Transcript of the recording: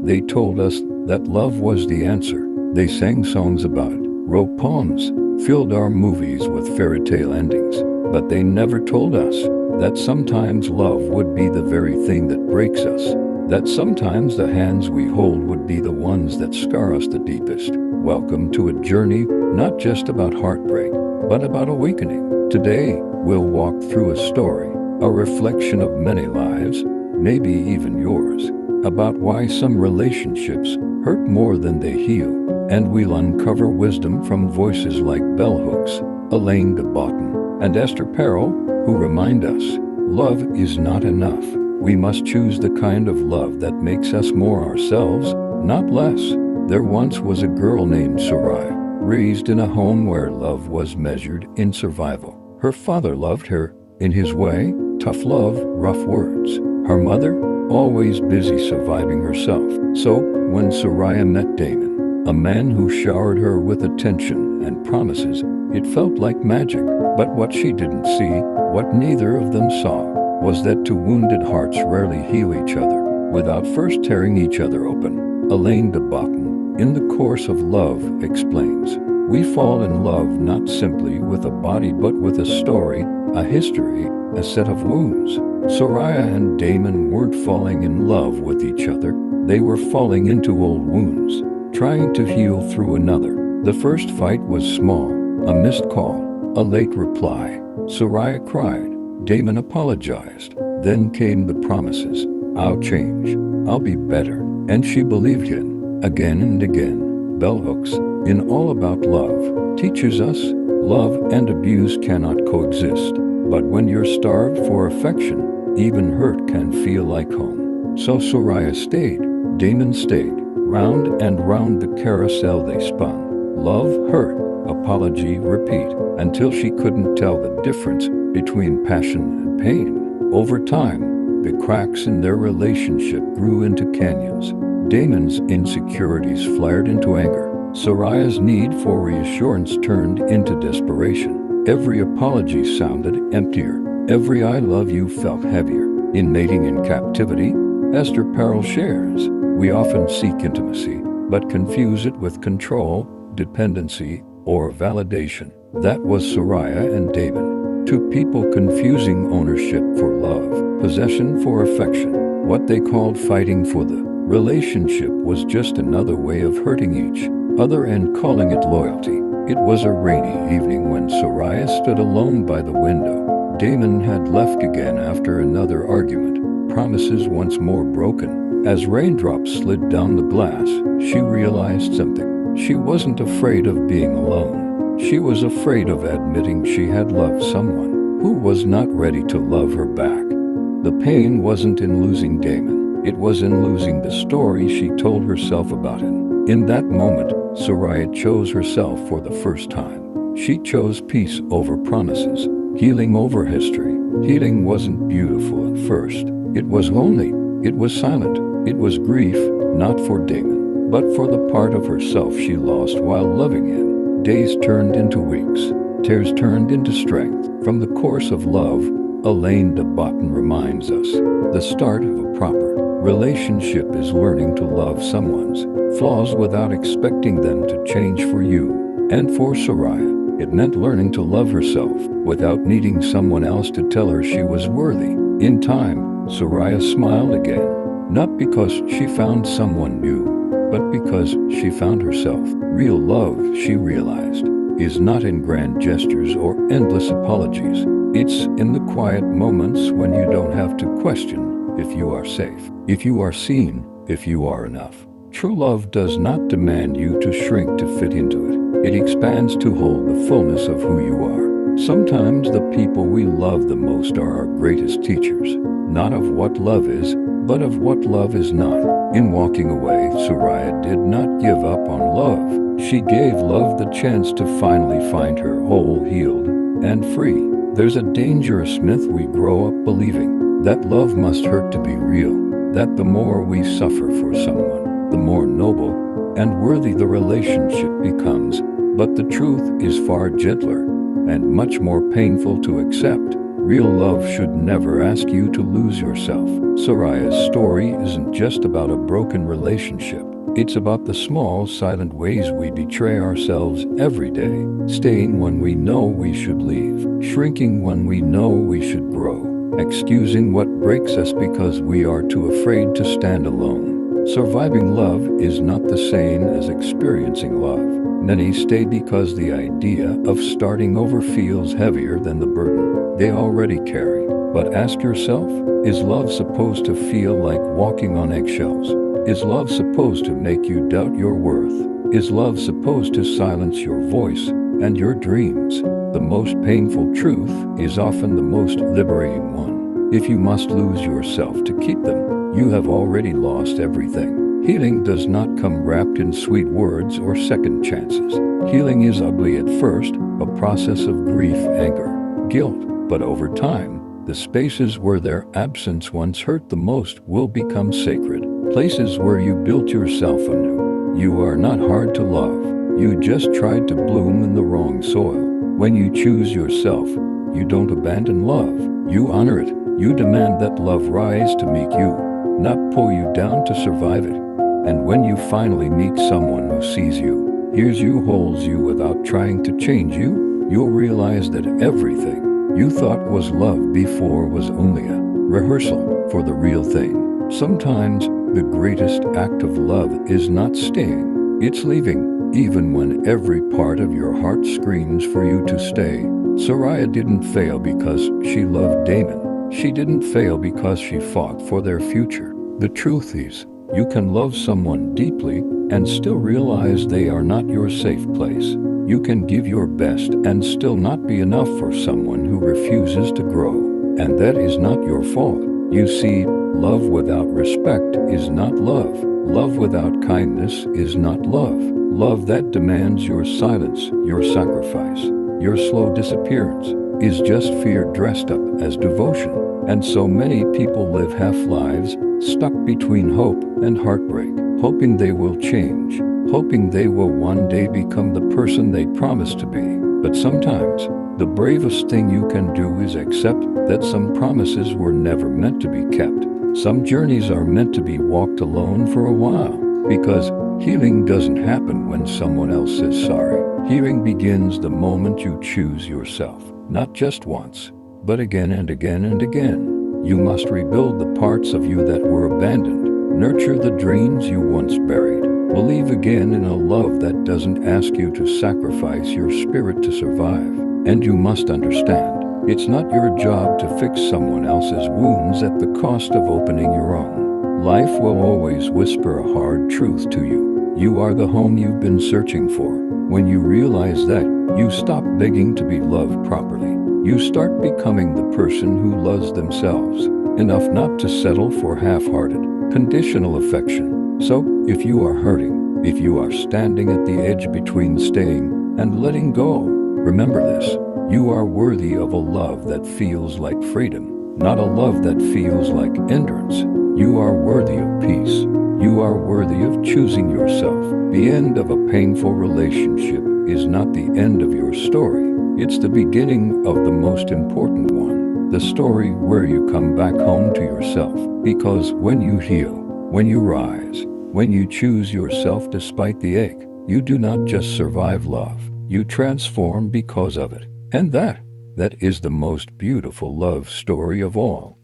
They told us that love was the answer. They sang songs about it, wrote poems, filled our movies with fairy tale endings. But they never told us that sometimes love would be the very thing that breaks us, that sometimes the hands we hold would be the ones that scar us the deepest. Welcome to a journey not just about heartbreak, but about awakening. Today, we'll walk through a story, a reflection of many lives, maybe even yours, about why some relationships hurt more than they heal, and we'll uncover wisdom from voices like bell hooks, 𝒂𝒐𝒏𝒔𝒉𝒊𝒑𝒔, and Esther Perel, who remind us, love is not enough. We must choose the kind of love that makes us more ourselves, not less. There once was a girl named Sariah, raised in a home where love was measured in survival. Her father loved her, in his way, tough love, rough words. Her mother, always busy surviving herself. So, when Sariah met Damon, a man who showered her with attention and promises, it felt like magic. But what she didn't see, what neither of them saw, was that two wounded hearts rarely heal each other without first tearing each other open. 𝒂𝒐𝒏𝒔𝒉𝒊𝒑𝒔, in the course of love, explains, we fall in love not simply with a body but with a story, a history, a set of wounds. Sariah and Damon weren't falling in love with each other, they were falling into old wounds, trying to heal through another. The first fight was small, a missed call, a late reply. Sariah cried, Damon apologized. Then came the promises, I'll change, I'll be better. And she believed him, again and again. Bell hooks, in All About Love, teaches us, love and abuse cannot coexist. But when you're starved for affection, even hurt can feel like home. So Sariah stayed, Damon stayed, round and round the carousel they spun. Love, hurt, apology, repeat, until she couldn't tell the difference between passion and pain. Over time, the cracks in their relationship grew into canyons. Damon's insecurities flared into anger. Sariah's need for reassurance turned into desperation. Every apology sounded emptier. Every I love you felt heavier. In Mating in Captivity, Esther Perel shares, we often seek intimacy, but confuse it with control, dependency, or validation. That was Sariah and Damon, two people confusing ownership for love, possession for affection. What they called fighting for the relationship was just another way of hurting each other and calling it loyalty. It was a rainy evening when Sariah stood alone by the window. Damon had left again after another argument, promises once more broken. As raindrops slid down the glass, she realized something. She wasn't afraid of being alone. She was afraid of admitting she had loved someone who was not ready to love her back. The pain wasn't in losing Damon. It was in losing the story she told herself about him. In that moment, Sariah chose herself for the first time. She chose peace over promises, healing over history. Healing wasn't beautiful at first. It was lonely. It was silent. It was grief, not for Damon, but for the part of herself she lost while loving him. Days turned into weeks. Tears turned into strength. From the course of love, 𝒂𝒐𝒏𝒔𝒉𝒊𝒑𝒔 reminds us, the start of a proper relationship is learning to love someone's flaws without expecting them to change for you. And for Sariah, it meant learning to love herself without needing someone else to tell her she was worthy. In time, Sariah smiled again, not because she found someone new, but because she found herself. Real love, she realized, is not in grand gestures or endless apologies. It's in the quiet moments when you don't have to question if you are safe, if you are seen, if you are enough. True love does not demand you to shrink to fit into it. It expands to hold the fullness of who you are. Sometimes the people we love the most are our greatest teachers, not of what love is, but of what love is not. In walking away, Sariah did not give up on love. She gave love the chance to finally find her whole, healed, and free. There's a dangerous myth we grow up believing, that love must hurt to be real, that the more we suffer for someone, the more noble and worthy the relationship becomes. But the truth is far gentler and much more painful to accept. Real love should never ask you to lose yourself. Sariah's story isn't just about a broken relationship. It's about the small, silent ways we betray ourselves every day. Staying when we know we should leave. Shrinking when we know we should grow. Excusing what breaks us because we are too afraid to stand alone. Surviving love is not the same as experiencing love. Many stay because the idea of starting over feels heavier than the burden they already carry. But ask yourself, is love supposed to feel like walking on eggshells? Is love supposed to make you doubt your worth? Is love supposed to silence your voice and your dreams? The most painful truth is often the most liberating one. If you must lose yourself to keep them, you have already lost everything. Healing does not come wrapped in sweet words or second chances. Healing is ugly at first, a process of grief, anger, guilt, but over time, the spaces where their absence once hurt the most will become sacred. Places where you built yourself anew. You are not hard to love. You just tried to bloom in the wrong soil. When you choose yourself, you don't abandon love. You honor it. You demand that love rise to meet you, not pull you down to survive it. And when you finally meet someone who sees you, hears you, holds you without trying to change you, you'll realize that everything you thought was love before was only a rehearsal for the real thing. Sometimes the greatest act of love is not staying, it's leaving, even when every part of your heart screams for you to stay. Sariah didn't fail because she loved Damon. She didn't fail because she fought for their future. The truth is, you can love someone deeply and still realize they are not your safe place. You can give your best and still not be enough for someone who refuses to grow. And that is not your fault. You see, love without respect is not love. Love without kindness is not love. Love that demands your silence, your sacrifice, your slow disappearance, is just fear dressed up as devotion. And so many people live half lives, stuck between hope and heartbreak, hoping they will change, hoping they will one day become the person they promised to be. But sometimes, the bravest thing you can do is accept that some promises were never meant to be kept. Some journeys are meant to be walked alone for a while, because healing doesn't happen when someone else says sorry. Healing begins the moment you choose yourself, not just once, but again and again and again. You must rebuild the parts of you that were abandoned, nurture the dreams you once buried, believe again in a love that doesn't ask you to sacrifice your spirit to survive. And you must understand, it's not your job to fix someone else's wounds at the cost of opening your own. Life will always whisper a hard truth to you. You are the home you've been searching for. When you realize that, you stop begging to be loved properly. You start becoming the person who loves themselves enough not to settle for half-hearted, conditional affection. So, if you are hurting, if you are standing at the edge between staying and letting go, remember this: you are worthy of a love that feels like freedom, not a love that feels like endurance. You are worthy of peace. You are worthy of choosing yourself. The end of a painful relationship is not the end of your story. It's the beginning of the most important one. The story where you come back home to yourself. Because when you heal, when you rise, when you choose yourself despite the ache, you do not just survive love. You transform because of it. And that is the most beautiful love story of all.